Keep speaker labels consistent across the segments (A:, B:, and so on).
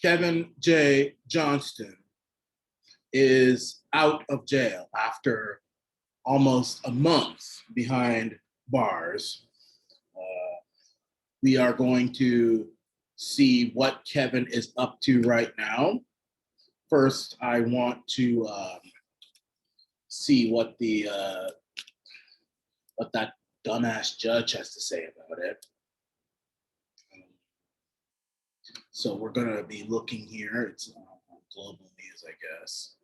A: Kevin J Johnston is out of jail after almost a month behind bars. We are going to see what Kevin is up to right now. First, I want to see what that dumbass judge has to say about it. So we're gonna be looking here. It's on global news, I guess.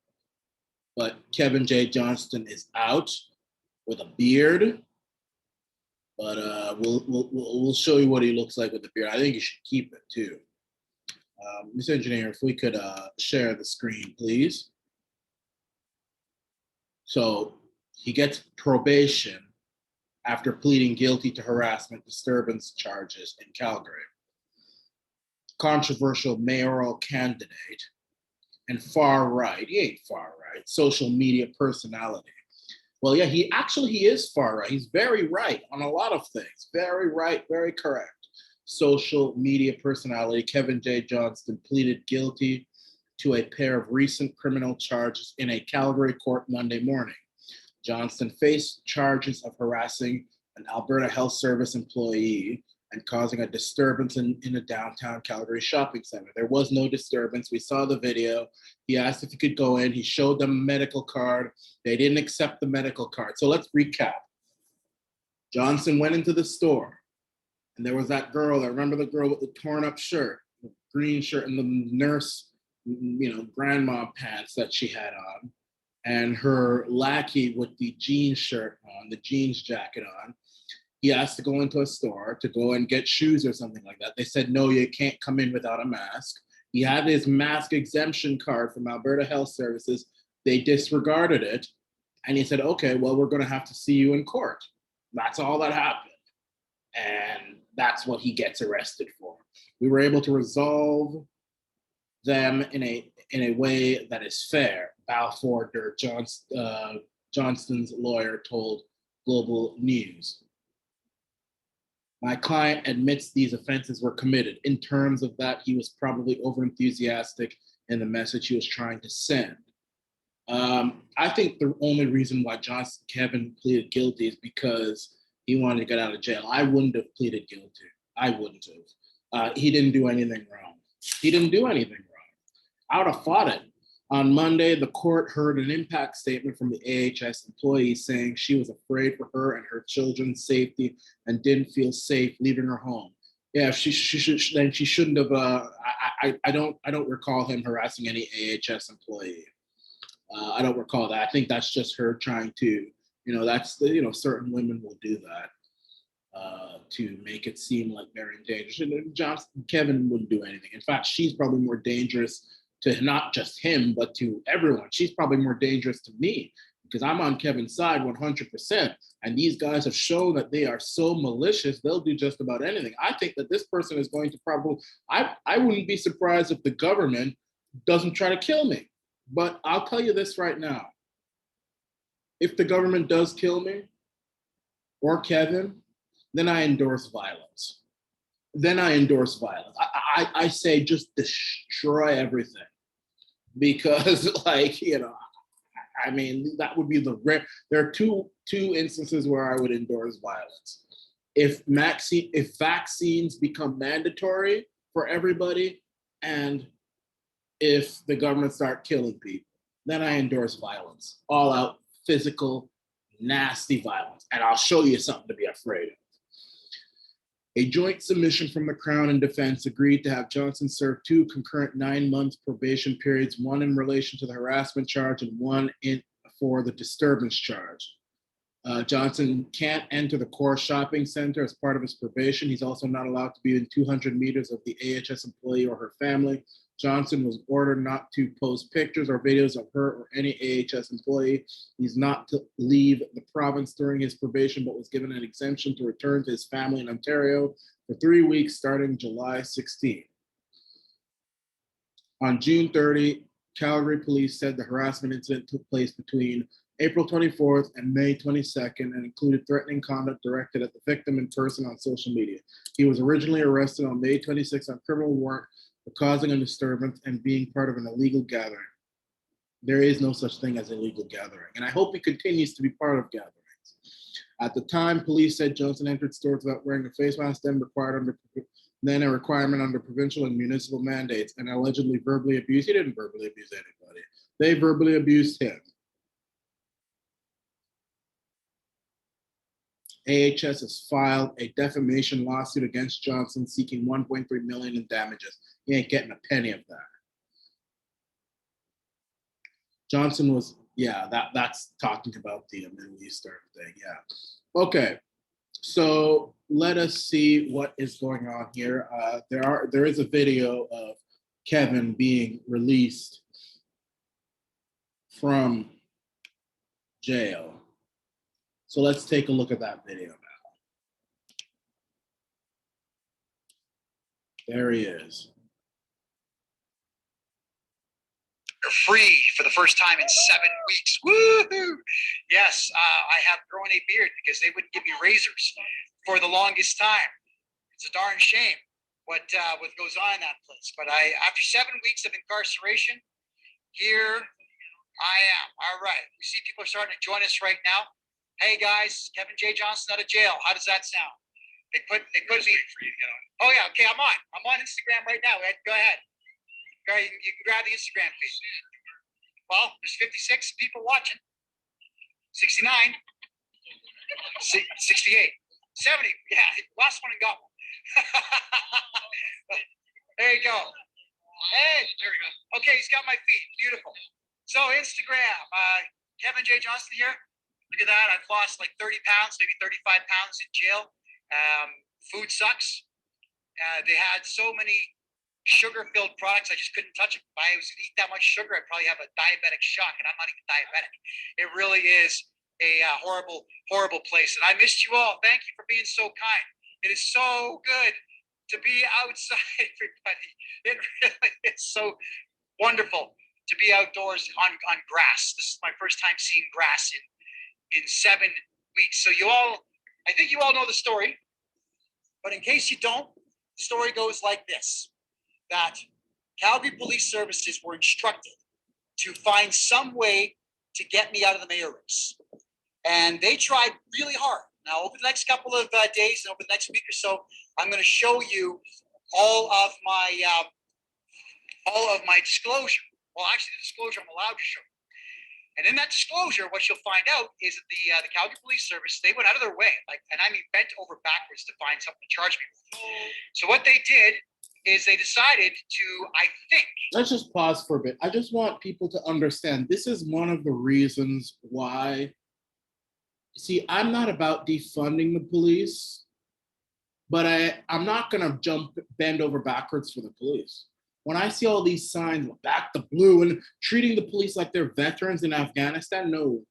A: But Kevin J Johnston is out with a beard. But we'll show you what he looks like with the beard. I think you should keep it too. Ms. Engineer, if we could share the screen, please. So he gets probation after pleading guilty to harassment disturbance charges in Calgary. Controversial mayoral candidate and far right, he ain't far right, social media personality. Well, yeah, he is far right. He's very right on a lot of things. Very right, very correct. Social media personality Kevin J Johnston pleaded guilty to a pair of recent criminal charges in a Calgary court Monday morning. Johnston faced charges of harassing an Alberta Health Service employee and causing a disturbance in a downtown Calgary shopping center. There was no disturbance. We saw the video. He asked if he could go in. He showed them a medical card. They didn't accept the medical card. So let's recap. Johnson went into the store, and there was that girl. I remember the girl with the torn up shirt, the green shirt, and the nurse, grandma pants that she had on, and her lackey with the jeans shirt on, the jeans jacket on. He asked to go into a store to go and get shoes or something like that. They said, no, you can't come in without a mask. He had his mask exemption card from Alberta Health Services. They disregarded it. And he said, okay, well, we're going to have to see you in court. That's all that happened. And that's what he gets arrested for. We were able to resolve them in a way that is fair, Balfour Johnston's lawyer told Global News. My client admits these offenses were committed. In terms of that, he was probably overenthusiastic in the message he was trying to send. I think the only reason why Kevin pleaded guilty is because he wanted to get out of jail. I wouldn't have pleaded guilty. I wouldn't have. He didn't do anything wrong. He didn't do anything wrong. I would have fought it. On Monday, the court heard an impact statement from the AHS employee saying she was afraid for her and her children's safety and didn't feel safe leaving her home. Yeah, she shouldn't have. I don't recall him harassing any AHS employee. I don't recall that. I think that's just her trying to, certain women will do that to make it seem like they're in danger. Kevin wouldn't do anything. In fact, she's probably more dangerous to not just him, but to everyone. She's probably more dangerous to me because I'm on Kevin's side 100%. And these guys have shown that they are so malicious, they'll do just about anything. I think that this person is going to probably, I wouldn't be surprised if the government doesn't try to kill me. But I'll tell you this right now. If the government does kill me or Kevin, then I endorse violence. I say just destroy everything. Because that would be the rare. There are two instances where I would endorse violence. If vaccines become mandatory for everybody, and if the government start killing people, then I endorse violence, all out physical, nasty violence. And I'll show you something to be afraid of. A joint submission from the Crown and Defense agreed to have Johnston serve 2 concurrent 9-month probation periods, one in relation to the harassment charge and one for the disturbance charge. Johnston can't enter the core shopping center as part of his probation. He's also not allowed to be within 200 meters of the AHS employee or her family. Johnston was ordered not to post pictures or videos of her or any AHS employee. He's not to leave the province during his probation, but was given an exemption to return to his family in Ontario for 3 weeks starting July 16. On June 30, Calgary police said the harassment incident took place between April 24th and May 22nd and included threatening conduct directed at the victim in person on social media. He was originally arrested on May 26th on criminal warrant for causing a disturbance and being part of an illegal gathering. There is no such thing as illegal gathering, and I hope he continues to be part of gatherings. At the time, police said Johnston entered stores without wearing a face mask, then a requirement under provincial and municipal mandates, and allegedly verbally abused. He didn't verbally abuse anybody. They verbally abused him. AHS has filed a defamation lawsuit against Johnston seeking $1.3 million in damages. He ain't getting a penny of that. Johnston was, yeah, that's talking about the Middle Eastern thing, yeah. Okay, so let us see what is going on here. There is a video of Kevin being released from jail. So let's take a look at that video now. There he is.
B: You're free for the first time in 7 weeks. Woohoo! Yes, I have grown a beard because they wouldn't give me razors for the longest time. It's a darn shame what goes on in that place. But after 7 weeks of incarceration, here I am. All right. We see people are starting to join us right now. Hey guys, Kevin J Johnston out of jail. How does that sound? They put me for you to get on. Oh yeah, okay, I'm on Instagram right now, Ed. Go ahead. Go ahead, you can grab the Instagram feed. Well, there's 56 people watching. 69. 68. 70. Yeah, last one and got one. There you go. Hey, there we go. Okay, he's got my feet. Beautiful. So Instagram, Kevin J Johnston here. Look at that. I've lost like 30 pounds, maybe 35 pounds in jail. Food sucks. They had so many sugar-filled products, I just couldn't touch it. If I was to eat that much sugar, I'd probably have a diabetic shock, and I'm not even diabetic. It really is a horrible, horrible place. And I missed you all. Thank you for being so kind. It is so good to be outside, everybody. It really is so wonderful to be outdoors on grass. This is my first time seeing grass in 7 weeks. So I think you all know the story, but in case you don't, the story goes like this, that Calgary Police Services were instructed to find some way to get me out of the mayor race. And they tried really hard. Now, over the next couple of days and over the next week or so, I'm going to show you all of my disclosure. Well, actually, the disclosure I'm allowed to show you. And in that disclosure, what you'll find out is that the Calgary Police Service, they went out of their way, and I mean bent over backwards to find something to charge me with. So what they did is they decided to, I think.
A: Let's just pause for a bit. I just want people to understand this is one of the reasons why. See, I'm not about defunding the police, but I'm not going to bend over backwards for the police. When I see all these signs, back the blue, and treating the police like they're veterans in Afghanistan, no.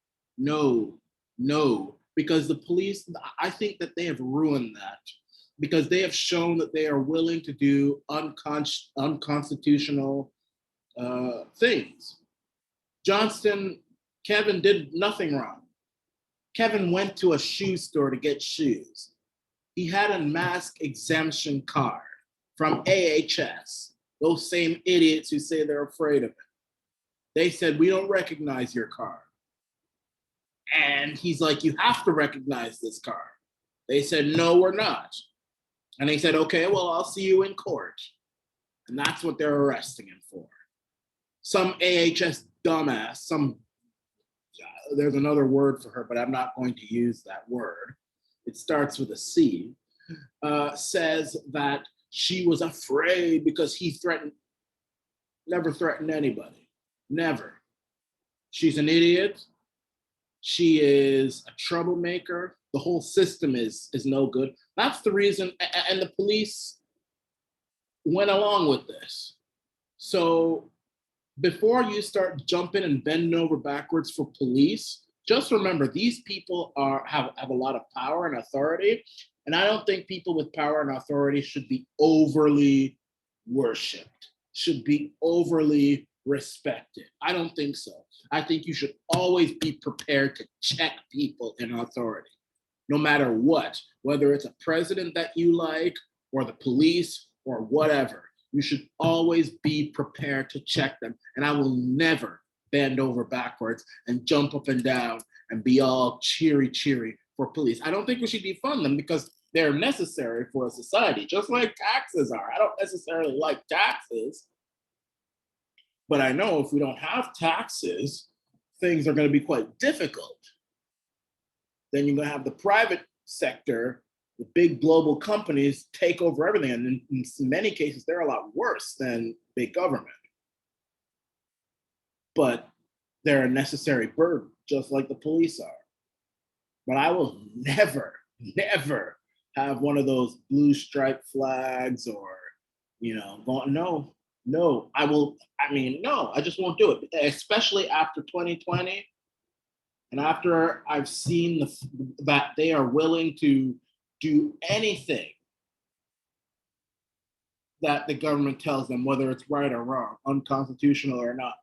A: Because the police, I think that they have ruined that. Because they have shown that they are willing to do unconstitutional things. Kevin did nothing wrong. Kevin went to a shoe store to get shoes. He had a mask exemption card from AHS. Those same idiots who say they're afraid of it. They said, we don't recognize your card. And he's like, you have to recognize this card. They said, no, we're not. And they said, okay, well, I'll see you in court. And that's what they're arresting him for. Some AHS dumbass, there's another word for her, but I'm not going to use that word. It starts with a C, says that she was afraid because he never threatened anybody, never. She's an idiot. She is a troublemaker. The whole system is no good. That's the reason, and the police went along with this. So before you start jumping and bending over backwards for police, just remember these people have a lot of power and authority. And I don't think people with power and authority should be overly worshipped, should be overly respected. I don't think so. I think you should always be prepared to check people in authority, no matter what, whether it's a president that you like or the police or whatever. You should always be prepared to check them. And I will never bend over backwards and jump up and down and be all cheery for police. I don't think we should defund them because they're necessary for a society, just like taxes are. I don't necessarily like taxes, but I know if we don't have taxes, things are going to be quite difficult. Then you're going to have the private sector, the big global companies take over everything. And in many cases, they're a lot worse than big government. But they're a necessary burden, just like the police are. But I will never have one of those blue stripe flags or, no, I just won't do it, especially after 2020. And after I've seen that they are willing to do anything that the government tells them, whether it's right or wrong, unconstitutional or not,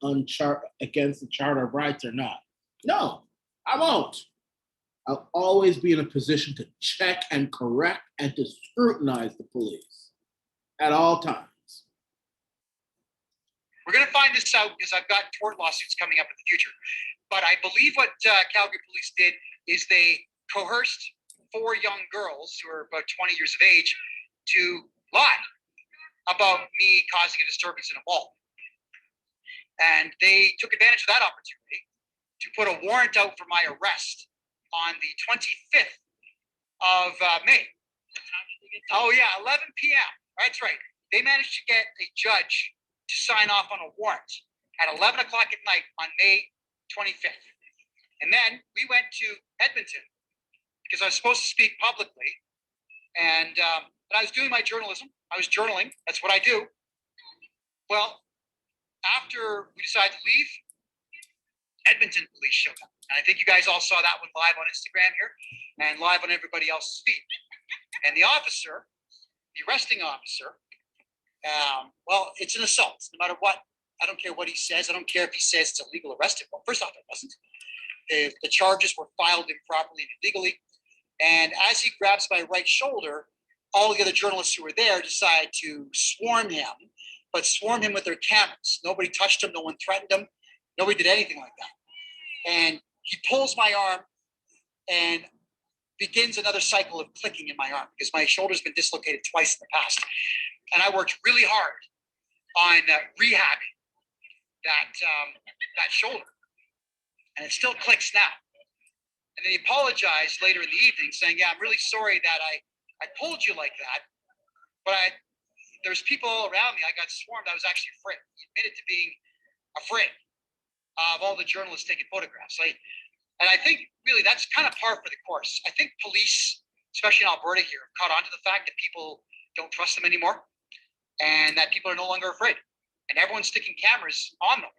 A: against the Charter of Rights or not. No, I won't. I'll always be in a position to check and correct and to scrutinize the police at all times.
B: We're going to find this out because I've got tort lawsuits coming up in the future. But I believe what Calgary police did is they coerced 4 young girls who are about 20 years of age to lie about me causing a disturbance in a mall. And they took advantage of that opportunity to put a warrant out for my arrest on the 25th of May. Oh, yeah, 11 p.m. That's right. They managed to get a judge to sign off on a warrant at 11 o'clock at night on May 25th. And then we went to Edmonton because I was supposed to speak publicly. And I was doing my journalism. I was journaling. That's what I do. Well, after we decided to leave, Edmonton police showed up. And I think you guys all saw that one live on Instagram here and live on everybody else's feed. And the officer, the arresting officer, well, it's an assault, no matter what. I don't care what he says. I don't care if he says it's a legal arrest. Well, first off, it wasn't. The charges were filed improperly and illegally. And as he grabs my right shoulder, all the other journalists who were there decide to swarm him, but swarm him with their cameras. Nobody touched him. No one threatened him. Nobody did anything like that. And he pulls my arm and begins another cycle of clicking in my arm because my shoulder's been dislocated twice in the past. And I worked really hard on rehabbing that shoulder. And it still clicks now. And then he apologized later in the evening saying, yeah, I'm really sorry that I pulled you like that. But there's people all around me. I got swarmed. I was actually afraid. He admitted to being afraid of all the journalists taking photographs. And I think really that's kind of par for the course. I think police, especially in Alberta here, have caught on to the fact that people don't trust them anymore and that people are no longer afraid. And everyone's sticking cameras on them,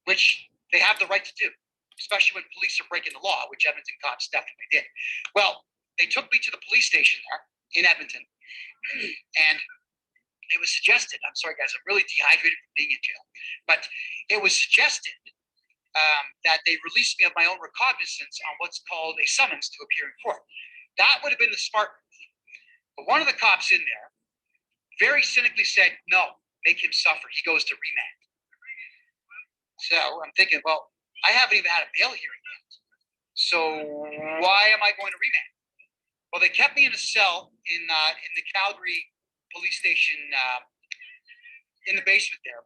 B: which they have the right to do, especially when police are breaking the law, which Edmonton cops definitely did. Well, they took me to the police station there in Edmonton, and it was suggested, I'm sorry guys, I'm really dehydrated from being in jail, but it was suggested that they release me of my own recognizance on what's called a summons to appear in court. That would have been the smart move. But one of the cops in there very cynically said, no, make him suffer. He goes to remand. So I'm thinking, well, I haven't even had a bail hearing yet. So why am I going to remand? Well, they kept me in a cell in the Calgary police station in the basement there.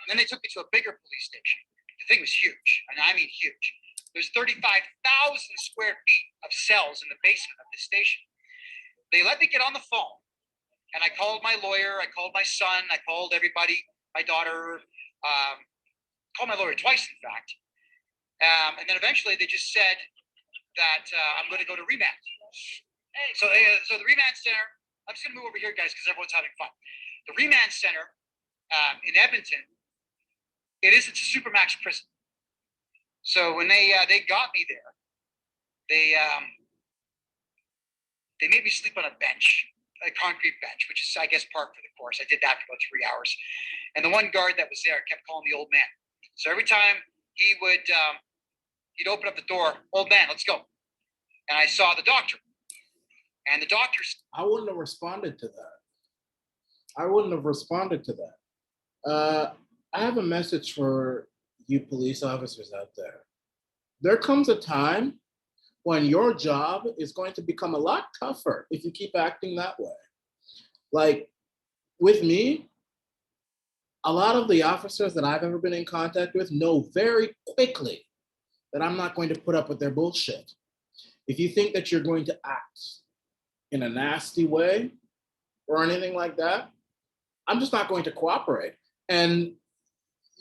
B: And then they took me to a bigger police station. The thing was huge, and I mean huge. There's 35,000 square feet of cells in the basement of this station. They let me get on the phone, and I called my lawyer, I called my son, I called everybody, my daughter, called my lawyer twice, in fact. And then eventually they just said that I'm going to go to remand. So the remand center, I'm just going to move over here, guys, because everyone's having fun. The remand center in Edmonton, it's a supermax prison. So when they got me there, they made me sleep on a bench, a concrete bench, which is, I guess, par for the course. I did that for about 3 hours. And the one guard that was there kept calling me old man. So every time he'd open up the door, old man, let's go. And I saw the doctor. And the doctor's...
A: I wouldn't have responded to that. I wouldn't have responded to that. I have a message for you police officers out there. There comes a time when your job is going to become a lot tougher if you keep acting that way. Like with me, a lot of the officers that I've ever been in contact with know very quickly that I'm not going to put up with their bullshit. If you think that you're going to act in a nasty way or anything like that, I'm just not going to cooperate. And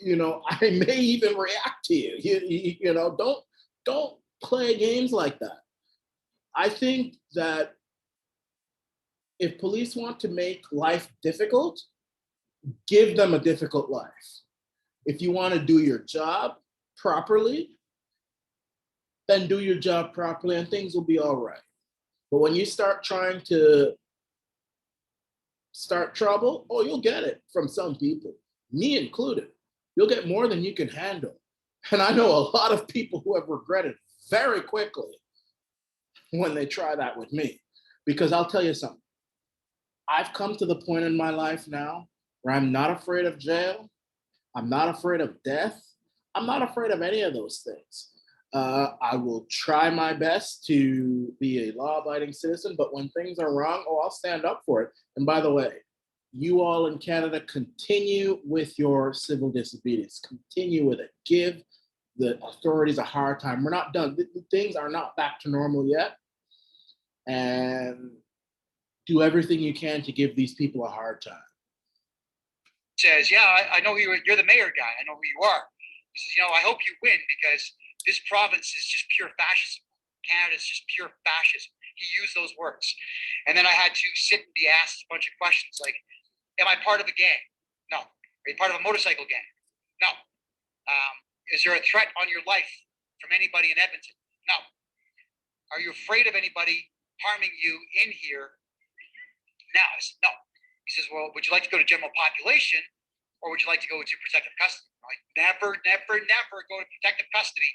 A: I may even react to you. Don't play games like that. I think that if police want to make life difficult, give them a difficult life. If you want to do your job properly, then do your job properly and things will be all right. But when you start trying to start trouble, oh, you'll get it from some people, me included. You'll get more than you can handle. And I know a lot of people who have regretted very quickly when they try that with me. Because I'll tell you something. I've come to the point in my life now where I'm not afraid of jail. I'm not afraid of death. I'm not afraid of any of those things. I will try my best to be a law-abiding citizen, but when things are wrong, I'll stand up for it. And by the way, you all in Canada, continue with your civil disobedience. Continue with it. Give the authorities a hard time. We're not done. Things are not back to normal yet. And do everything you can to give these people a hard time.
B: Says, yeah, I know you're the mayor guy. I know who you are. He says, I hope you win because this province is just pure fascism. Canada is just pure fascism. He used those words. And then I had to sit and be asked a bunch of questions like, am I part of a gang? No. Are you part of a motorcycle gang? No. Is there a threat on your life from anybody in Edmonton? No. Are you afraid of anybody harming you in here now? I said, no. He says, well, would you like to go to general population or would you like to go to protective custody? I'm like, never go to protective custody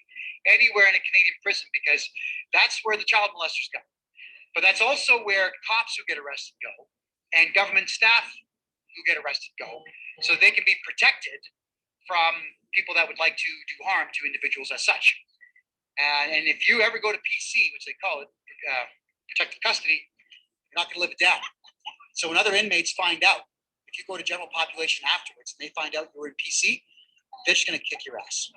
B: anywhere in a Canadian prison because that's where the child molesters go. But that's also where cops who get arrested go and government staff who get arrested go so they can be protected from people that would like to do harm to individuals as such. And if you ever go to PC, which they call it, protective custody, you're not going to live it down. So when other inmates find out, if you go to general population afterwards and they find out you're in PC, they're just going to kick your ass.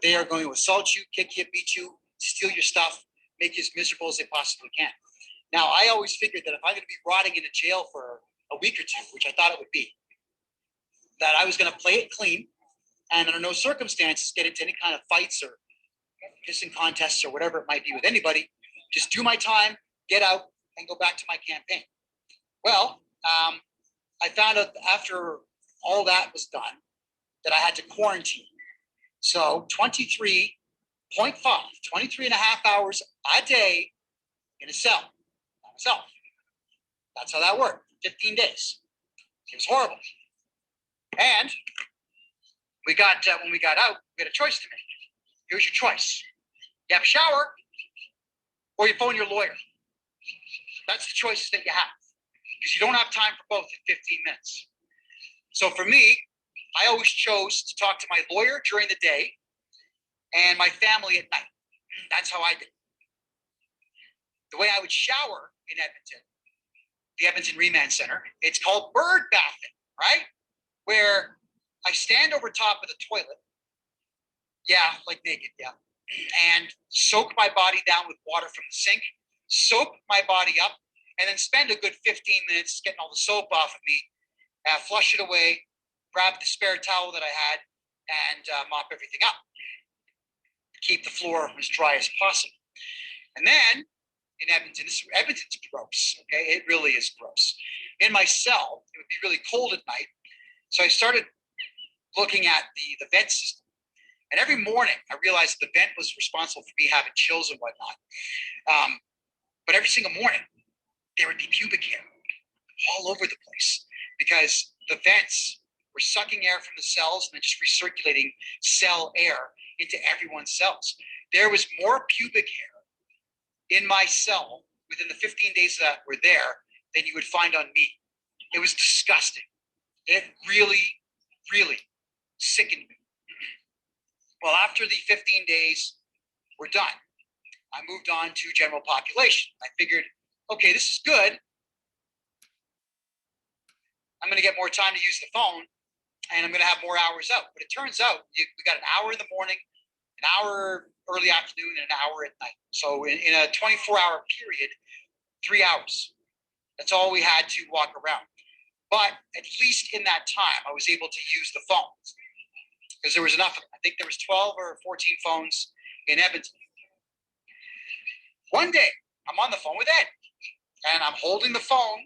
B: They are going to assault you, kick you, beat you, steal your stuff, make you as miserable as they possibly can. Now, I always figured that if I'm going to be rotting in a jail for a week or two, which I thought it would be, that I was going to play it clean and under no circumstances get into any kind of fights or pissing contests or whatever it might be with anybody. Just do my time, get out, and go back to my campaign. Well, I found out after all that was done that I had to quarantine. So 23 and a half hours a day in a cell by myself. That's how that worked. 15 days. It was horrible. And when we got out, we had a choice to make. Here's your choice. You have a shower or you phone your lawyer. That's the choices that you have because you don't have time for both in 15 minutes. So for me, I always chose to talk to my lawyer during the day and my family at night. That's how I did it. The way I would shower in Edmonton, the Edmonton Remand Center, it's called bird bathing, right? Where I stand over top of the toilet, yeah, like naked, yeah, and soak my body down with water from the sink, soak my body up, and then spend a good 15 minutes getting all the soap off of me, flush it away, grab the spare towel that I had, and mop everything up. Keep the floor as dry as possible. And then in Edmonton, Edmonton's gross, okay? It really is gross. In my cell, it would be really cold at night. So I started looking at the vent system. And every morning, I realized the vent was responsible for me having chills and whatnot. But every single morning, there would be pubic hair all over the place because the vents were sucking air from the cells and then just recirculating cell air into everyone's cells. There was more pubic hair in my cell within the 15 days that were there than you would find on me. It was disgusting. It really, really sickened me. Well, after the 15 days were done, I moved on to general population. I figured, okay, this is good. I'm going to get more time to use the phone, and I'm going to have more hours out. But it turns out we got an hour in the morning, an hour early afternoon, and an hour at night. So in a 24-hour period, 3 hours. That's all we had to walk around. But at least in that time, I was able to use the phones because there was enough of them. I think there was 12 or 14 phones in Edmonton. One day, I'm on the phone with Ed, and I'm holding the phone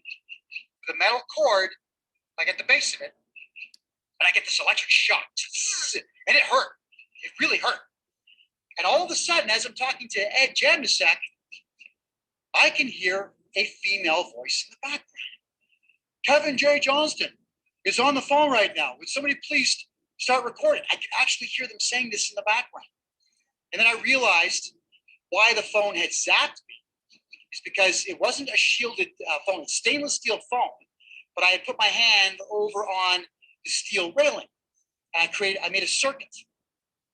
B: with a metal cord, like at the base of it, and I get this electric shock, and it hurt. It really hurt. And all of a sudden, as I'm talking to Ed Jamnisek, I can hear a female voice in the background. Kevin J Johnston is on the phone right now. Would somebody please start recording? I could actually hear them saying this in the background. And then I realized why the phone had zapped me is because it wasn't a shielded phone, it's stainless steel phone, but I had put my hand over on the steel railing and I made a circuit.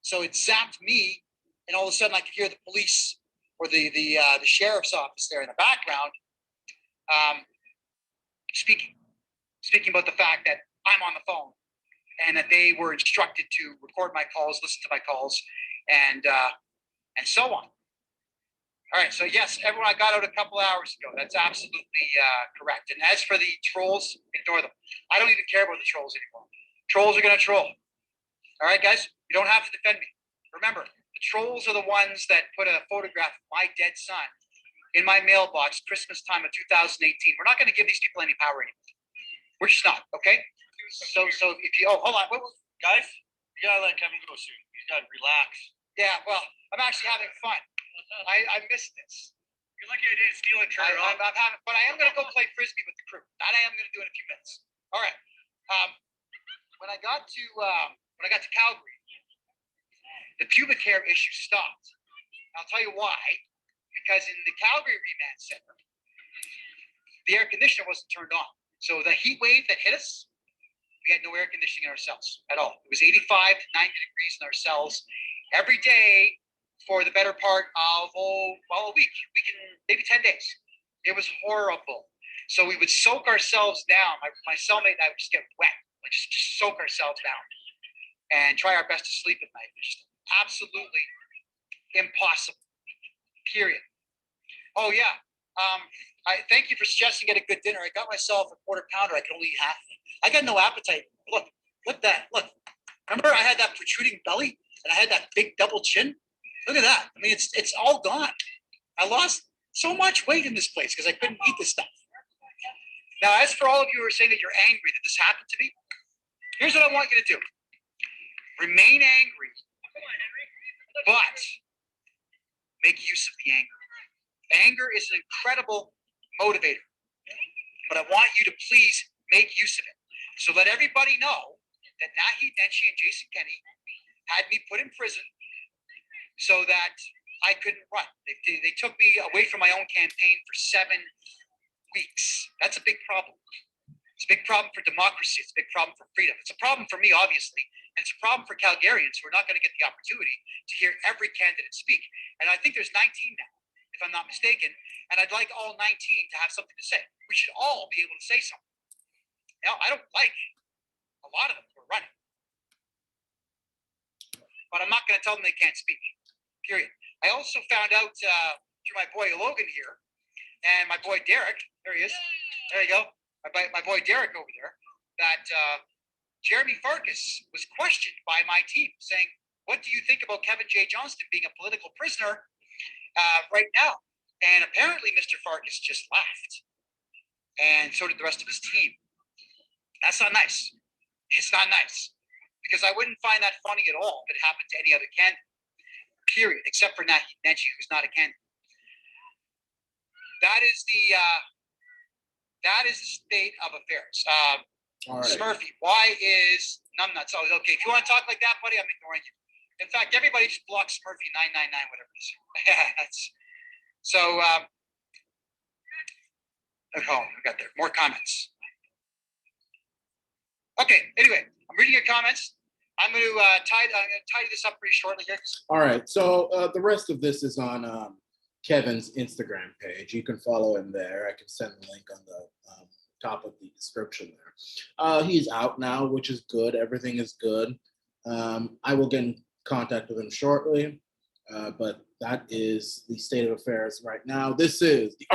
B: So it zapped me, and all of a sudden I could hear the police or the sheriff's office there in the background speaking about the fact that I'm on the phone and that they were instructed to record my calls, listen to my calls, and so on. All right, so yes, everyone, I got out a couple hours ago. That's absolutely correct. And as for the trolls, ignore them. I don't even care about the trolls anymore. Trolls are going to troll. All right, guys, you don't have to defend me. Remember, the trolls are the ones that put a photograph of my dead son in my mailbox Christmas time of 2018. We're not going to give these people any power anymore. We're just not, okay? So if you, hold on.
C: Guys, you gotta let Kevin go soon. You gotta relax.
B: Yeah, well, I'm actually having fun. I missed this.
C: You're lucky I didn't steal it.
B: I'm having, but I am going to go play frisbee with the crew. That I am going to do in a few minutes. All right. When I got to Calgary, the pubic hair issue stopped. I'll tell you why. Because in the Calgary Remand Center, the air conditioner wasn't turned on. So the heat wave that hit us, we had no air conditioning in our cells at all. It was 85 to 90 degrees in our cells every day for the better part of a week, maybe 10 days. It was horrible. So we would soak ourselves down. My cellmate and I would just get wet, like just soak ourselves down and try our best to sleep at night. It's just absolutely impossible. Period. Oh yeah. I thank you for suggesting get a good dinner. I got myself a quarter pounder. I can only eat half. I got no appetite. Look that. Look. Remember I had that protruding belly and I had that big double chin? Look at that. I mean, it's all gone. I lost so much weight in this place because I couldn't eat this stuff. Now, as for all of you who are saying that you're angry that this happened to me, here's what I want you to do. Remain angry, but make use of the anger. Anger is an incredible motivator, but I want you to please make use of it. So let everybody know that Naheed Nenshi and Jason Kenney had me put in prison so that I couldn't run. They took me away from my own campaign for 7 weeks. That's a big problem. It's a big problem for democracy. It's a big problem for freedom. It's a problem for me, obviously, and it's a problem for Calgarians who are not going to get the opportunity to hear every candidate speak. And I think there's 19 now, if I'm not mistaken, and I'd like all 19 to have something to say. We should all be able to say something. Now, I don't like a lot of them who are running, but I'm not going to tell them they can't speak, period. I also found out through my boy Logan here and my boy Derek, there he is, there you go, my boy Derek over there, that Jeremy Farkas was questioned by my team saying, what do you think about Kevin J Johnston being a political prisoner right now? And apparently Mr. Farkas just laughed, and so did the rest of his team. That's not nice. It's not nice, because I wouldn't find that funny at all if it happened to any other candidate, period, except for Naheed Nenshi, who's not a candidate. That is the state of affairs.
A: All right.
B: Smurfy, why is numbnuts? Oh, okay. If you want to talk like that, buddy, I'm ignoring you. In fact, everybody just blocks Smurfy 999, whatever it is. So, oh, I got there. More comments. Okay. Anyway, I'm reading your comments. I'm going to tidy this up pretty shortly here.
A: All right. So the rest of this is on Kevin's Instagram page. You can follow him there. I can send the link on the top of the description there. He's out now, which is good. Everything is good. I will get in contact with him shortly. But that is the state of affairs right now. This is the